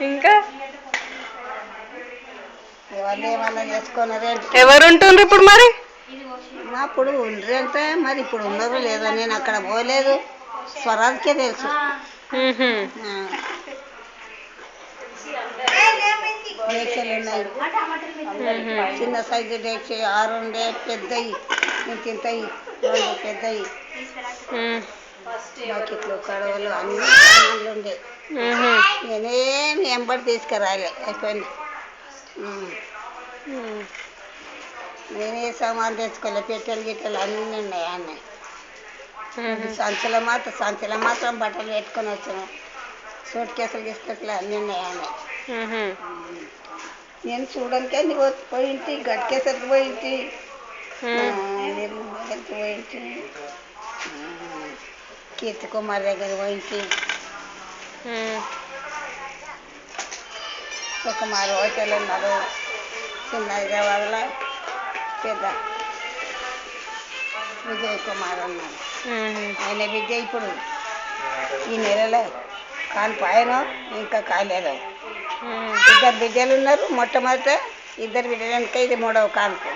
ఇంకా వాళ్ళు ఏమన్నా చేసుకున్నారేంటి? ఎవరు ఉంటుండ్రు ఇప్పుడు మరి? అప్పుడు ఉండరు అంటే మరి ఇప్పుడు ఉన్నారు లేదా, నేను అక్కడ పోలేదు, స్వరాజ్కే తెలుసు. ఆ, డేక్షలు ఉన్నాయి, చిన్న సైజు డేక్ష 6 ఉండే, పెద్దవి ఇంత ఇంతవి 2 పెద్దవి, బకెట్లు కడవలు అన్ని సామాన్లు ఉండే. నేనేమి ఎంబడి తీసుకురాలే, అయిపోయింది. నేనే సామాన్ తెచ్చుకోలే, పెట్టెలు గిట్టెలు అన్నీ ఉన్నాయి అన్నీ. సంచుల మాత్రం బట్టలు పెట్టుకొని వచ్చాను. సూట్ కేసులు గిసుకేసులు అన్నీ ఉన్నాయి అన్నీ. నేను చూడడానికి అన్ని పోయింటి, గట్కేసరికి పోయింటి, నిర్మల్కి పోయింటి, కీర్తి కుమార్ దగ్గర పోయింటి, సుకుమార్ హోటల్ ఉన్నారు చిన్న హైదరాబాద్లో, పెద్ద విజయ్ కుమార్ ఉన్నాడు. ఆయన బిడ్డ ఇప్పుడు ఈ నెలలో కానిపాయను, ఇంకా కాలేదు. 2 బిడ్డలు ఉన్నారు. మొట్టమొదట 2 బిడ్డలు, వెనుక ఇది 3వ కాన్పు.